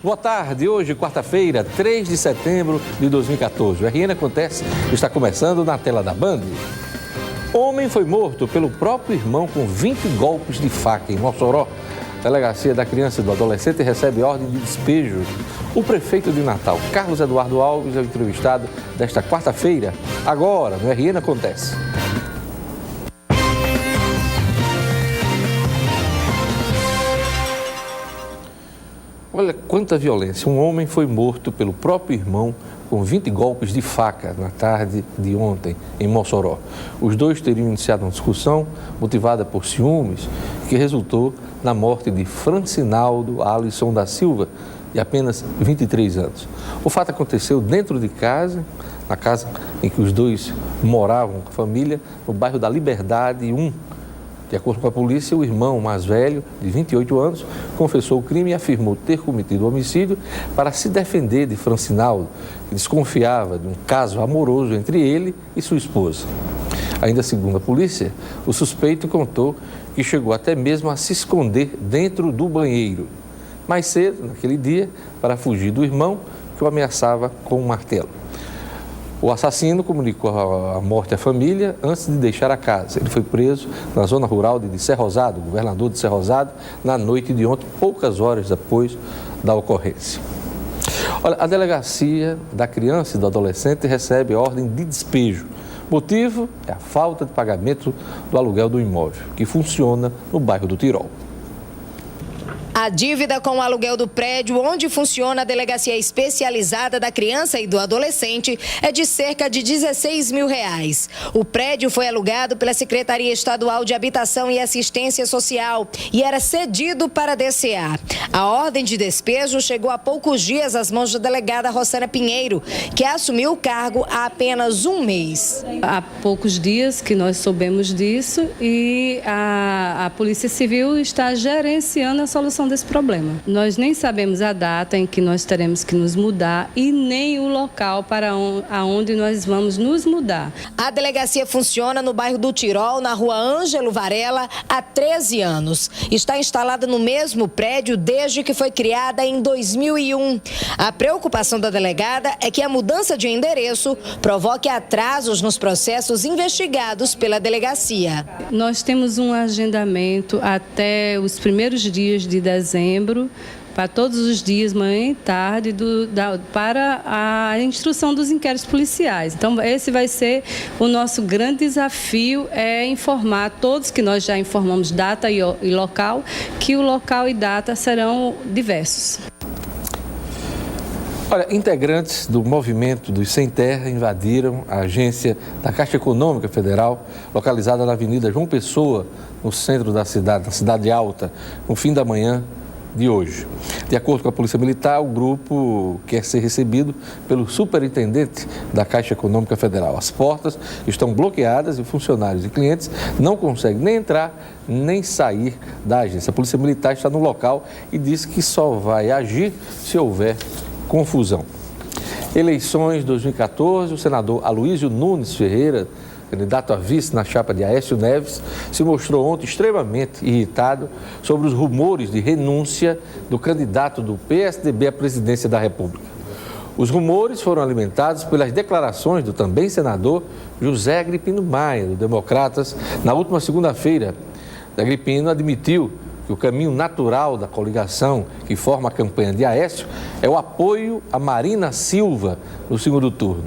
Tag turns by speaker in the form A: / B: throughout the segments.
A: Boa tarde, hoje, quarta-feira, 3 de setembro de 2014. O RN Acontece está começando na tela da Band. Homem foi morto pelo próprio irmão com 20 golpes de faca em Mossoró. A Delegacia da Criança e do Adolescente recebe ordem de despejo. O prefeito de Natal, Carlos Eduardo Alves, é o entrevistado desta quarta-feira, agora no RN Acontece. Olha quanta violência. Um homem foi morto pelo próprio irmão com 20 golpes de faca na tarde de ontem, em Mossoró. Os dois teriam iniciado uma discussão motivada por ciúmes, que resultou na morte de Francinaldo Alisson da Silva, de apenas 23 anos. O fato aconteceu dentro de casa, na casa em que os dois moravam com a família, no bairro da Liberdade 1. De acordo com a polícia, o irmão mais velho, de 28 anos, confessou o crime e afirmou ter cometido o homicídio para se defender de Francinaldo, que desconfiava de um caso amoroso entre ele e sua esposa. Ainda segundo a polícia, o suspeito contou que chegou até mesmo a se esconder dentro do banheiro. Mais cedo, naquele dia, para fugir do irmão, que o ameaçava com um martelo. O assassino comunicou a morte à família antes de deixar a casa. Ele foi preso na zona rural de Cerrosado, governador de Cerrosado, na noite de ontem, poucas horas depois da ocorrência. Olha, a Delegacia da Criança e do Adolescente recebe ordem de despejo. O motivo é a falta de pagamento do aluguel do imóvel, que funciona no bairro do Tirol.
B: A dívida com o aluguel do prédio onde funciona a Delegacia Especializada da Criança e do Adolescente é de cerca de R$16 mil. O prédio foi alugado pela Secretaria Estadual de Habitação e Assistência Social e era cedido para a DCA. A ordem de despejo chegou há poucos dias às mãos da delegada Rossana Pinheiro, que assumiu o cargo há apenas um mês.
C: Há poucos dias que nós soubemos disso e a Polícia Civil está gerenciando a solução desse problema. Nós nem sabemos a data em que nós teremos que nos mudar e nem o local para aonde nós vamos nos mudar.
B: A delegacia funciona no bairro do Tirol, na rua Ângelo Varela, há 13 anos. Está instalada no mesmo prédio desde que foi criada em 2001. A preocupação da delegada é que a mudança de endereço provoque atrasos nos processos investigados pela delegacia.
C: Nós temos um agendamento até os primeiros dias de dezembro, para todos os dias, manhã e tarde, para a instrução dos inquéritos policiais. Então, esse vai ser o nosso grande desafio, é informar todos, que nós já informamos data e local, que o local e data serão diversos.
A: Olha, integrantes do movimento dos Sem Terra invadiram a agência da Caixa Econômica Federal, localizada na Avenida João Pessoa, no centro da cidade, na Cidade Alta, no fim da manhã de hoje. De acordo com a Polícia Militar, o grupo quer ser recebido pelo superintendente da Caixa Econômica Federal. As portas estão bloqueadas e funcionários e clientes não conseguem nem entrar nem sair da agência. A Polícia Militar está no local e diz que só vai agir se houver confusão. Eleições 2014, o senador Aloísio Nunes Ferreira, candidato a vice na chapa de Aécio Neves, se mostrou ontem extremamente irritado sobre os rumores de renúncia do candidato do PSDB à presidência da República. Os rumores foram alimentados pelas declarações do também senador José Agripino Maia, do Democratas, na última segunda-feira. Agripino admitiu que o caminho natural da coligação que forma a campanha de Aécio é o apoio a Marina Silva no segundo turno.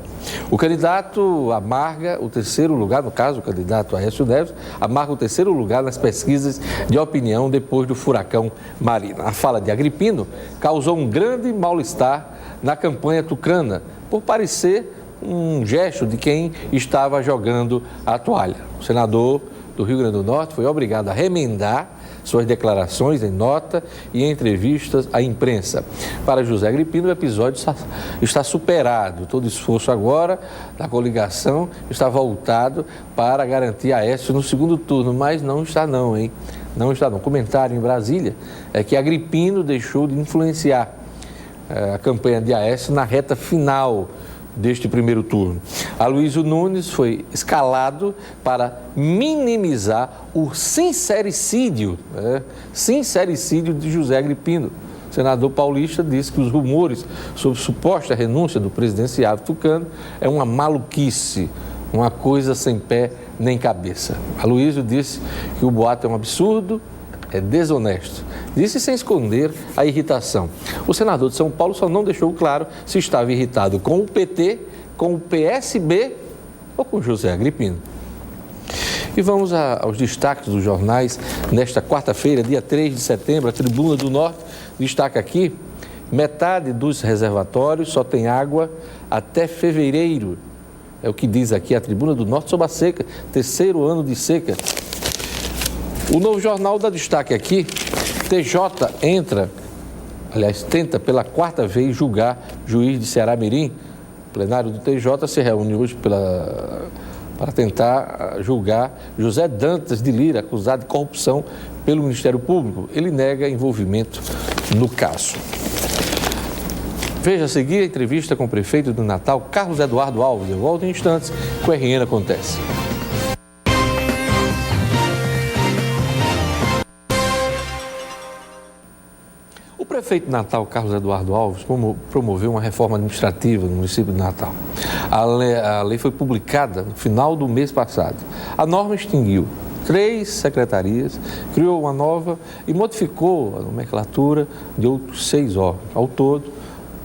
A: O candidato amarga o terceiro lugar, no caso, o candidato Aécio Neves, amarga o terceiro lugar nas pesquisas de opinião depois do furacão Marina. A fala de Agripino causou um grande mal-estar na campanha tucana, por parecer um gesto de quem estava jogando a toalha. O senador do Rio Grande do Norte foi obrigado a remendar suas declarações em nota e em entrevistas à imprensa. Para José Agripino, o episódio está superado. Todo esforço agora da coligação está voltado para garantir Aécio no segundo turno, mas não está não, hein? Não está não. O comentário em Brasília é que Agripino deixou de influenciar a campanha de Aécio na reta final deste primeiro turno. Aloísio Nunes foi escalado para minimizar o sincericídio de José Agripino. O senador paulista disse que os rumores sobre suposta renúncia do presidenciável tucano é uma maluquice, uma coisa sem pé nem cabeça. Aloysio disse que o boato é um absurdo, é desonesto. Disse sem esconder a irritação. O senador de São Paulo só não deixou claro se estava irritado com o PT, com o PSB ou com José Agripino. E vamos aos destaques dos jornais nesta quarta-feira, dia 3 de setembro. A Tribuna do Norte destaca aqui: metade dos reservatórios só tem água até fevereiro. É o que diz aqui a Tribuna do Norte sobre a seca, terceiro ano de seca. O Novo Jornal dá destaque aqui: TJ tenta pela quarta vez julgar juiz de Ceará-Mirim. O plenário do TJ se reúne hoje para tentar julgar José Dantas de Lira, acusado de corrupção pelo Ministério Público. Ele nega envolvimento no caso. Veja a seguir a entrevista com o prefeito do Natal, Carlos Eduardo Alves. Eu volto em instantes com o RN Acontece. O prefeito de Natal, Carlos Eduardo Alves, promoveu uma reforma administrativa no município de Natal. A lei foi publicada no final do mês passado. A norma extinguiu 3 secretarias, criou uma nova e modificou a nomenclatura de outros 6 órgãos. Ao todo,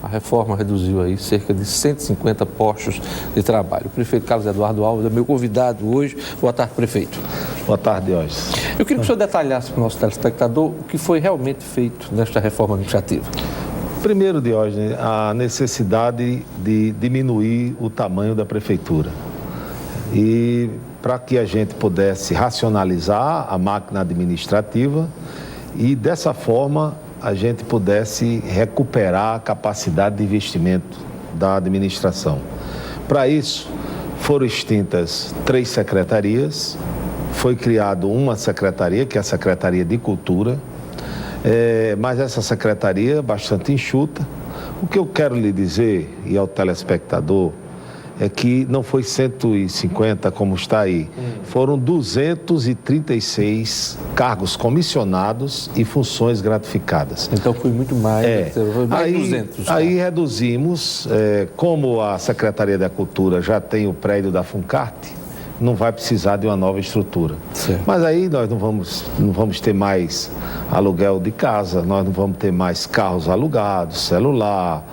A: a reforma reduziu aí cerca de 150 postos de trabalho. O prefeito Carlos Eduardo Alves é meu convidado hoje. Boa tarde, prefeito.
D: Boa tarde, Diógenes.
A: Eu queria que o senhor detalhasse para o nosso telespectador o que foi realmente feito nesta reforma administrativa.
D: Primeiro, Diógenes, a necessidade de diminuir o tamanho da prefeitura. E para que a gente pudesse racionalizar a máquina administrativa e, dessa forma, a gente pudesse recuperar a capacidade de investimento da administração. Para isso, foram extintas 3 secretarias, foi criada uma secretaria, que é a Secretaria de Cultura, mas essa secretaria é bastante enxuta. O que eu quero lhe dizer, e ao telespectador, é que não foi 150 como está aí, foram 236 cargos comissionados e funções gratificadas.
A: Então foi muito mais, foi mais de 200.
D: Aí reduzimos, como a Secretaria da Cultura já tem o prédio da Funcarte, não vai precisar de uma nova estrutura.
A: Certo.
D: Mas aí nós não vamos ter mais aluguel de casa, nós não vamos ter mais carros alugados, celular,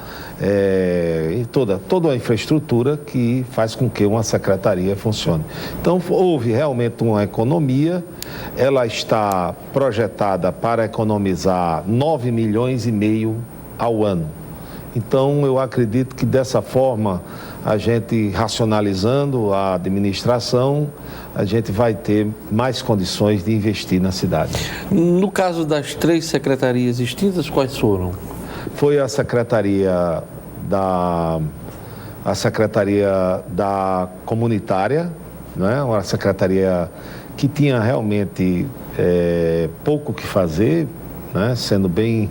D: e toda a infraestrutura que faz com que uma secretaria funcione. Então, houve realmente uma economia, ela está projetada para economizar 9,5 milhões ao ano. Então, eu acredito que dessa forma, a gente racionalizando a administração, a gente vai ter mais condições de investir na cidade.
A: No caso das 3 secretarias extintas, quais foram?
D: Foi a Secretaria da Comunitária, né? Uma secretaria que tinha realmente pouco o que fazer, né? Sendo bem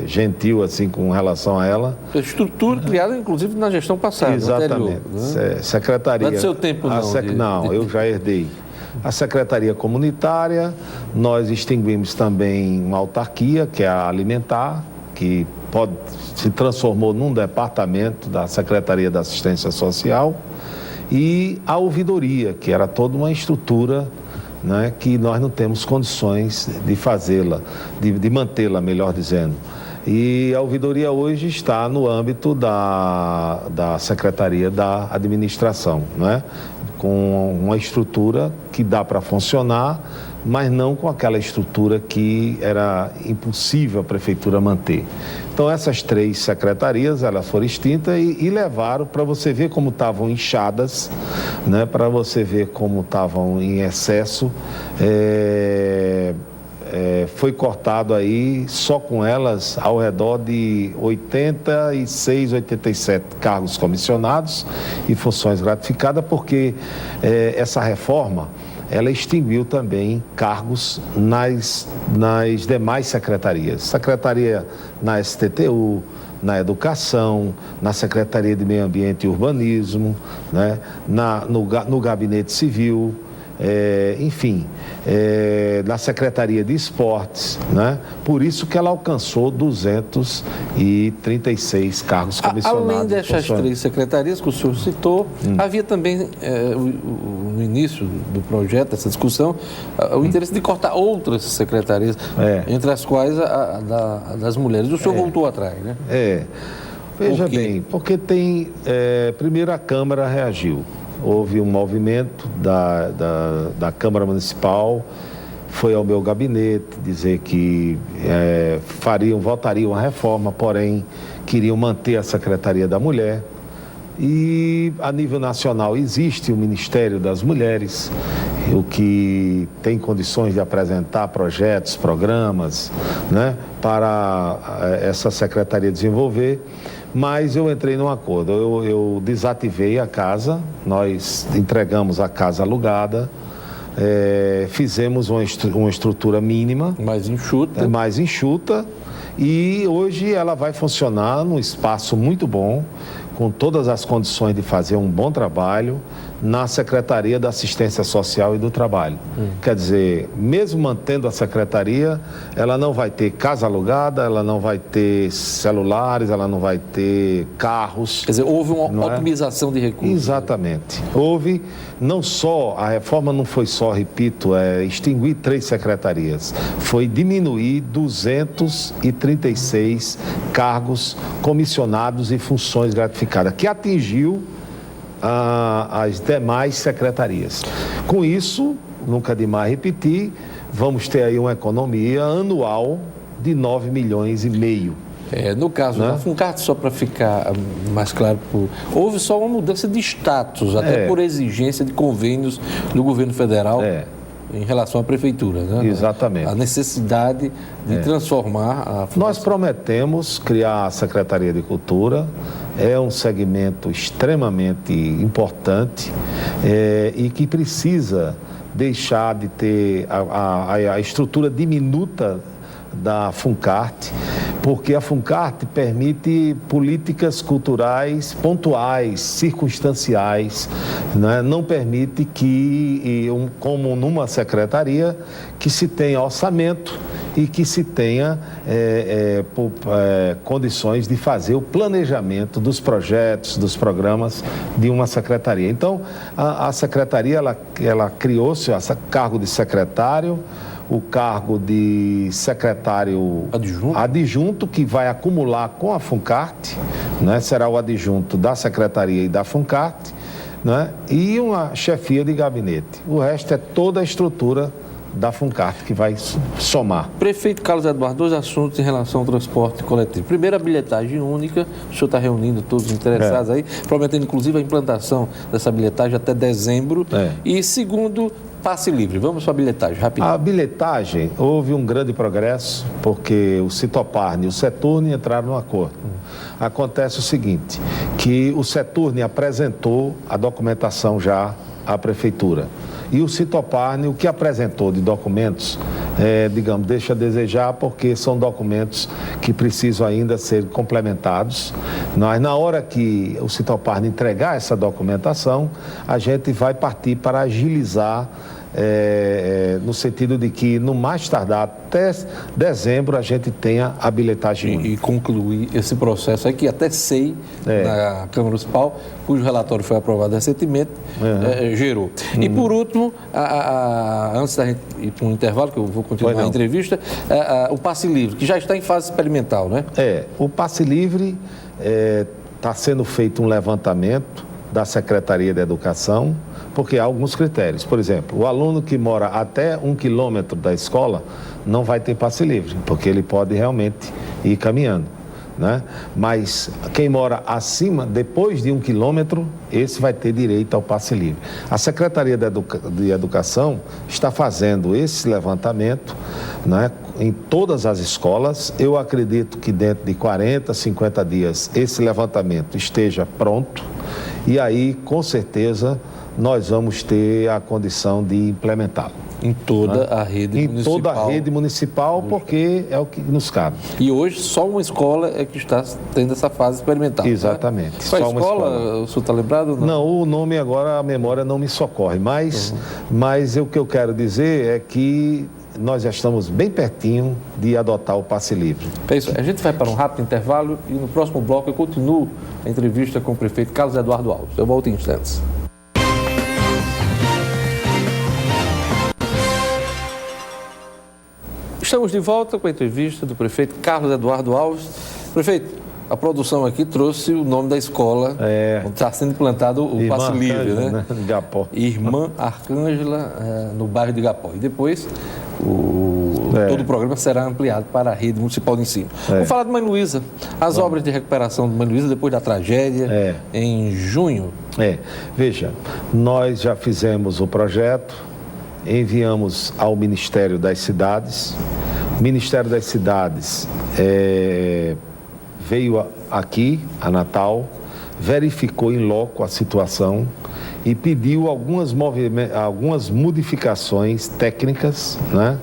D: gentil assim com relação a ela.
A: A estrutura criada, inclusive, na gestão passada.
D: Exatamente.
A: Anterior, né?
D: Secretaria.
A: Não é do seu tempo, não.
D: Não, eu já herdei. A Secretaria Comunitária, nós extinguimos também uma autarquia, que é a Alimentar, que se transformou num departamento da Secretaria da Assistência Social, e a Ouvidoria, que era toda uma estrutura, né, que nós não temos condições de fazê-la, de mantê-la, melhor dizendo. E a ouvidoria hoje está no âmbito da Secretaria da Administração, né, com uma estrutura que dá para funcionar, mas não com aquela estrutura que era impossível a prefeitura manter. Então, essas 3 secretarias, elas foram extintas e levaram, para você ver como estavam inchadas, né, para você ver como estavam em excesso, foi cortado aí, só com elas, ao redor de 86, 87 cargos comissionados e funções gratificadas, porque essa reforma, ela extinguiu também cargos nas demais secretarias. Secretaria na STTU, na Educação, na Secretaria de Meio Ambiente e Urbanismo, né? No Gabinete Civil. enfim, na Secretaria de Esportes, né? Por isso que ela alcançou 236 cargos comissionados.
A: Além dessas 3 secretarias que o senhor citou, havia também, no início do projeto, essa discussão, o interesse de cortar outras secretarias, entre as quais a das mulheres. O senhor voltou atrás, né?
D: Veja bem, porque tem... primeiro a Câmara reagiu. Houve um movimento da Câmara Municipal, foi ao meu gabinete dizer que votariam a reforma, porém queriam manter a Secretaria da Mulher. E a nível nacional existe o Ministério das Mulheres, o que tem condições de apresentar projetos, programas, né, para essa secretaria desenvolver. Mas eu entrei num acordo, eu desativei a casa, nós entregamos a casa alugada, fizemos uma estrutura mínima. Mais enxuta, e hoje ela vai funcionar num espaço muito bom, com todas as condições de fazer um bom trabalho na Secretaria da Assistência Social e do Trabalho. Quer dizer, mesmo mantendo a secretaria, ela não vai ter casa alugada, ela não vai ter celulares, ela não vai ter carros.
A: Quer dizer, houve uma otimização de recursos.
D: Exatamente. Houve, não só, a reforma não foi só, repito, extinguir 3 secretarias, foi diminuir 236 cargos comissionados e funções gratificadas, que atingiu as demais secretarias. Com isso, nunca demais repetir, vamos ter aí uma economia anual de 9,5 milhões.
A: No caso da FUNCART, só para ficar mais claro, houve só uma mudança de status, até por exigência de convênios do governo federal em relação à prefeitura, né?
D: Exatamente.
A: A necessidade de transformar a FUNCART.
D: Nós prometemos criar a Secretaria de Cultura, é um segmento extremamente importante e que precisa deixar de ter a estrutura diminuta da FUNCART, porque a FUNCART permite políticas culturais pontuais, circunstanciais, né? Não permite que, como numa secretaria, que se tenha orçamento e que se tenha condições de fazer o planejamento dos projetos, dos programas de uma secretaria. Então, a secretaria, ela criou-se esse cargo de secretário, o cargo de secretário adjunto, que vai acumular com a FUNCART, né? Será o adjunto da secretaria e da FUNCART, né? E uma chefia de gabinete. O resto é toda a estrutura da FUNCART que vai somar.
A: Prefeito Carlos Eduardo, 2 assuntos em relação ao transporte coletivo. Primeiro, a bilhetagem única. O senhor está reunindo todos os interessados aí, prometendo inclusive a implantação dessa bilhetagem até dezembro. E segundo, passe livre. Vamos para a bilhetagem, rapidinho.
D: A bilhetagem, houve um grande progresso, porque o Citoparne e o Seturne entraram num acordo. Acontece o seguinte, que o Seturne apresentou a documentação já à Prefeitura. E o Citoparne, o que apresentou de documentos, digamos, deixa a desejar, porque são documentos que precisam ainda ser complementados. Mas na hora que o Citoparne entregar essa documentação, a gente vai partir para agilizar, no sentido de que, no mais tardar, até dezembro, a gente tenha a bilhetagem única.
A: E concluir esse processo aí, que até sei, na Câmara Municipal, cujo relatório foi aprovado recentemente, gerou. E, por último, antes da gente ir para um intervalo, que eu vou continuar a entrevista, o passe livre, que já está em fase experimental, né?
D: O passe livre está sendo feito um levantamento da Secretaria de Educação, porque há alguns critérios. Por exemplo, o aluno que mora até 1 quilômetro da escola não vai ter passe livre, porque ele pode realmente ir caminhando, né? Mas quem mora acima, depois de 1 quilômetro, esse vai ter direito ao passe livre. A Secretaria de Educação está fazendo esse levantamento, né, em todas as escolas. Eu acredito que dentro de 40, 50 dias esse levantamento esteja pronto, e aí, com certeza, nós vamos ter a condição de implementá-lo.
A: Em toda a rede municipal.
D: Em toda a rede municipal, porque é o que nos cabe.
A: E hoje só uma escola é que está tendo essa fase experimental.
D: Exatamente.
A: Né? Qual escola? O senhor está lembrado?
D: Não, o nome agora, a memória não me socorre. Mas o que eu quero dizer é que nós já estamos bem pertinho de adotar o passe livre.
A: É isso. A gente vai para um rápido intervalo e no próximo bloco eu continuo a entrevista com o prefeito Carlos Eduardo Alves. Eu volto em instantes. Estamos de volta com a entrevista do prefeito Carlos Eduardo Alves. Prefeito, a produção aqui trouxe o nome da escola, onde está sendo implantado o passe livre, né?
D: Igapó.
A: Irmã Arcângela, no bairro de Igapó. E depois todo o programa será ampliado para a rede municipal de ensino. Vamos falar de Mãe Luísa. As obras de recuperação de Mãe Luísa depois da tragédia, em junho.
D: Veja, nós já fizemos o projeto, enviamos ao Ministério das Cidades. O Ministério das Cidades veio aqui, a Natal, verificou em loco a situação e pediu algumas modificações técnicas, né?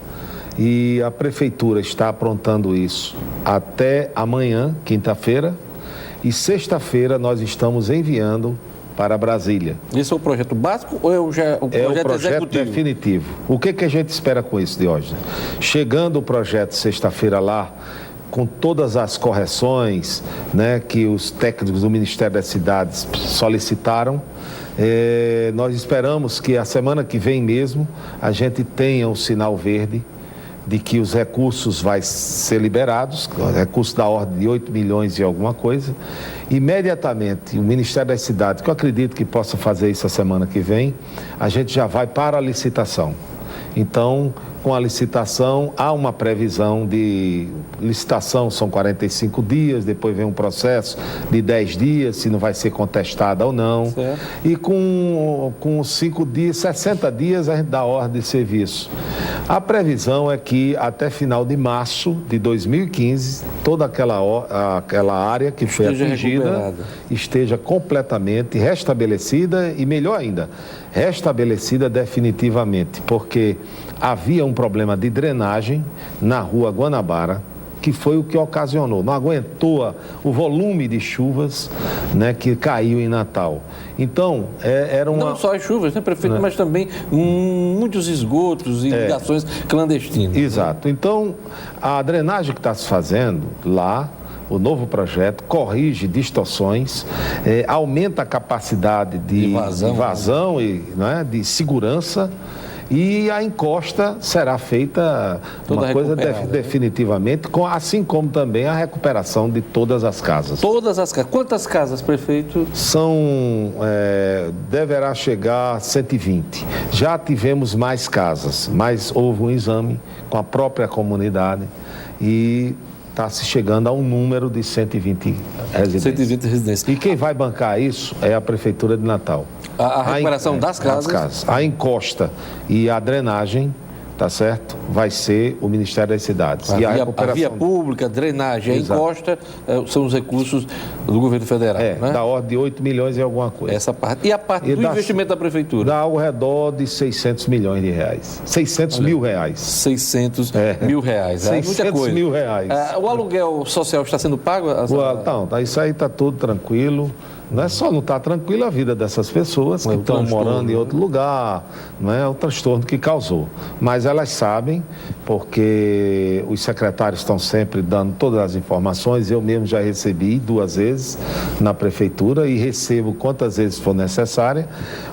D: E a Prefeitura está aprontando isso até amanhã, quinta-feira, e sexta-feira nós estamos enviando para Brasília.
A: Esse é o projeto básico ou é o projeto executivo?
D: Definitivo. O que a gente espera com isso, Diógenes? Chegando o projeto sexta-feira lá, com todas as correções, né, que os técnicos do Ministério das Cidades solicitaram, nós esperamos que a semana que vem mesmo a gente tenha um sinal verde de que os recursos vão ser liberados, recursos da ordem de 8 milhões e alguma coisa. Imediatamente, o Ministério das Cidades, que eu acredito que possa fazer isso a semana que vem, a gente já vai para a licitação. Então, com a licitação, há uma previsão de licitação, são 45 dias, depois vem um processo de 10 dias, se não vai ser contestada ou não.
A: Certo.
D: E com 5 dias, 60 dias, a gente dá ordem de serviço. A previsão é que até final de março de 2015, toda aquela área que foi atingida esteja completamente restabelecida e, melhor ainda, restabelecida definitivamente, porque havia um problema de drenagem na rua Guanabara, que foi o que ocasionou, não aguentou o volume de chuvas, né, que caiu em Natal. Então, era uma...
A: Não só as chuvas, né, prefeito, mas também muitos esgotos e ligações clandestinas.
D: Exato. Então, a drenagem que está se fazendo lá, o novo projeto corrige distorções, aumenta a capacidade de vazão e, né, de segurança, e a encosta será feita uma coisa definitivamente, assim como também a recuperação de todas as casas.
A: Todas as casas. Quantas casas, prefeito?
D: Deverá chegar a 120. Já tivemos mais casas, mas houve um exame com a própria comunidade e está se chegando a um número de 120 residências.
A: 120 residências.
D: E quem vai bancar isso é a Prefeitura de Natal.
A: A recuperação das casas?
D: A encosta e a drenagem, tá certo? Vai ser o Ministério das Cidades.
A: A via pública, drenagem, a encosta, são os recursos do governo federal, né?
D: Da ordem de 8 milhões e alguma coisa.
A: Essa parte. E a parte do investimento da Prefeitura?
D: Dá ao redor de 600 milhões de reais. 600 mil reais.
A: 600 mil reais.
D: 600 mil reais.
A: O aluguel social está sendo pago?
D: Então, isso aí está tudo tranquilo. Não é só não estar tranquila a vida dessas pessoas que estão morando em outro lugar, não é o transtorno que causou. Mas elas sabem, porque os secretários estão sempre dando todas as informações. Eu mesmo já recebi 2 vezes na Prefeitura e recebo quantas vezes for necessária.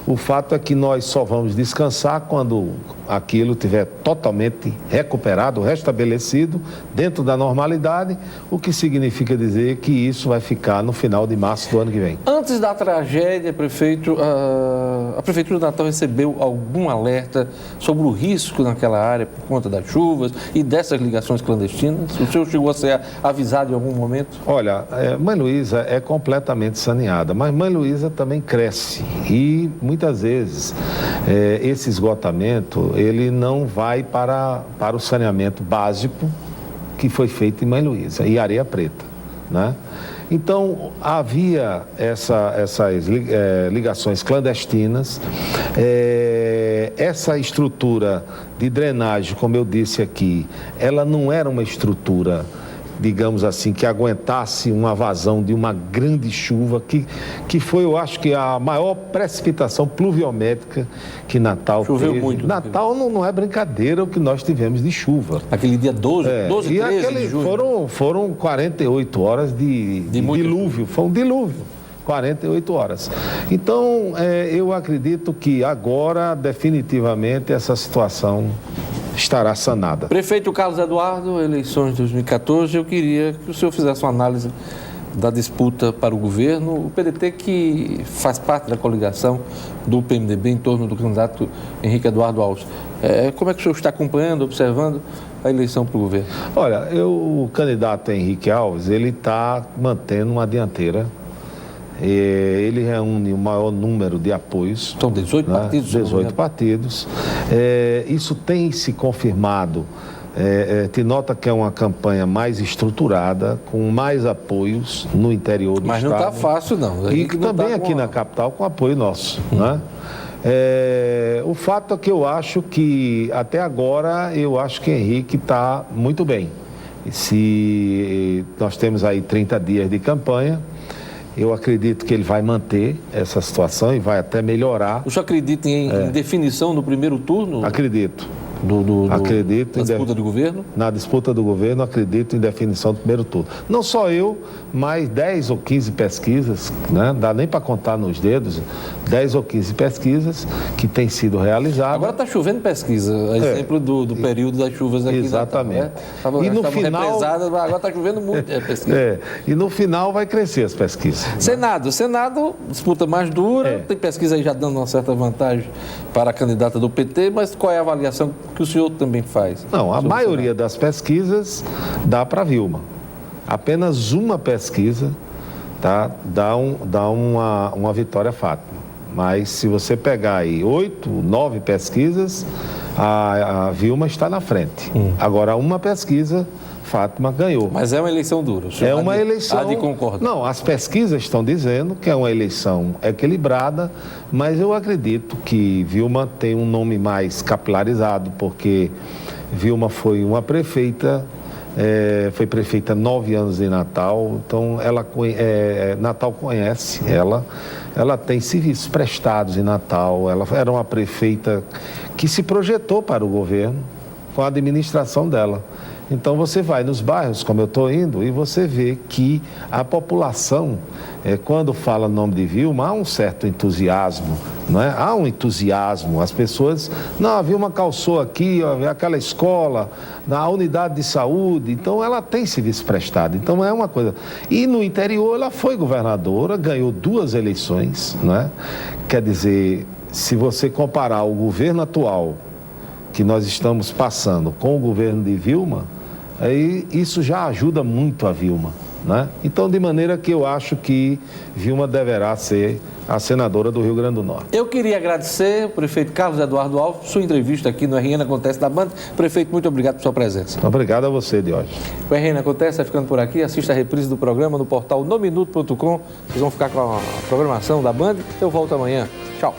D: O fato é que nós só vamos descansar quando aquilo estiver totalmente recuperado, restabelecido, dentro da normalidade, o que significa dizer que isso vai ficar no final de março do ano que vem.
A: Antes da tragédia, prefeito, a Prefeitura de Natal recebeu algum alerta sobre o risco naquela área por conta das chuvas e dessas ligações clandestinas? O senhor chegou a ser avisado em algum momento?
D: Olha, Mãe Luísa é completamente saneada, mas Mãe Luísa também cresce e muitas vezes esse esgotamento ele não vai para o saneamento básico que foi feito em Mãe Luísa e Areia Preta, né? Então, havia essas ligações clandestinas, essa estrutura de drenagem, como eu disse aqui, ela não era uma estrutura, digamos assim, que aguentasse uma vazão de uma grande chuva, que foi, eu acho que a maior precipitação pluviométrica que Natal
A: Choveu
D: teve.
A: muito.
D: Natal não é brincadeira o que nós tivemos de chuva.
A: Aquele dia 12
D: E
A: 13 de julho.
D: foram 48 horas de dilúvio, foi um dilúvio. 48 horas. Então, eu acredito que agora, definitivamente, essa situação estará sanada.
A: Prefeito Carlos Eduardo, eleições de 2014, eu queria que o senhor fizesse uma análise da disputa para o governo. O PDT, que faz parte da coligação do PMDB em torno do candidato Henrique Eduardo Alves. Como é que o senhor está acompanhando, observando a eleição para o governo?
D: Olha, o candidato Henrique Alves, ele está mantendo uma dianteira. Ele reúne o maior número de apoios.
A: São 18 partidos.
D: 18 partidos. Isso tem se confirmado. Te nota que é uma campanha mais estruturada, com mais apoios no interior do
A: Mas
D: estado.
A: não está fácil, não.
D: E também aqui na capital, com apoio nosso. Né? O fato é que eu acho que, até agora, eu acho que Henrique está muito bem. Se nós temos aí 30 dias de campanha, eu acredito que ele vai manter essa situação e vai até melhorar.
A: O senhor acredita em definição no primeiro turno?
D: Acredito.
A: Acredito na disputa do governo?
D: Na disputa do governo, acredito em definição do primeiro turno. Não só eu, mas 10 ou 15 pesquisas, né? Não dá nem para contar nos dedos, 10 ou 15 pesquisas que têm sido realizadas.
A: Agora está chovendo pesquisa, exemplo do período das chuvas aqui.
D: Exatamente.
A: E no final... Agora está chovendo muito pesquisa.
D: E no final vai crescer as pesquisas.
A: Senado, disputa mais dura, tem pesquisa aí já dando uma certa vantagem para a candidata do PT, mas qual é a avaliação que o senhor também faz?
D: Não, a maioria das pesquisas dá para Vilma. Apenas uma pesquisa dá uma vitória a Fátima. Mas se você pegar aí 8, 9 pesquisas, a Vilma está na frente. Agora, uma pesquisa, Fátima ganhou.
A: Mas é uma eleição dura.
D: É uma eleição...
A: Há de concordar.
D: Não, as pesquisas estão dizendo que é uma eleição equilibrada, mas eu acredito que Vilma tem um nome mais capilarizado, porque Vilma foi uma prefeita, foi prefeita 9 anos em Natal, então Natal conhece ela tem serviços prestados em Natal, ela era uma prefeita que se projetou para o governo com a administração dela. Então você vai nos bairros, como eu estou indo, e você vê que a população, quando fala o nome de Vilma, há um certo entusiasmo, não é? Há um entusiasmo, as pessoas, não, a Vilma calçou aqui, aquela escola, na unidade de saúde, então ela tem serviço prestado, então é uma coisa. E no interior ela foi governadora, ganhou 2 eleições, não é? Quer dizer, se você comparar o governo atual que nós estamos passando com o governo de Vilma, aí isso já ajuda muito a Vilma, né? Então, de maneira que eu acho que Vilma deverá ser a senadora do Rio Grande do Norte.
A: Eu queria agradecer ao prefeito Carlos Eduardo Alves, sua entrevista aqui no RN Acontece da Band. Prefeito, muito obrigado por sua presença.
D: Obrigado a você, Diógenes.
A: O RN Acontece vai ficando por aqui. Assista a reprise do programa no portal nominuto.com. Vocês vão ficar com a programação da Band. Eu volto amanhã. Tchau.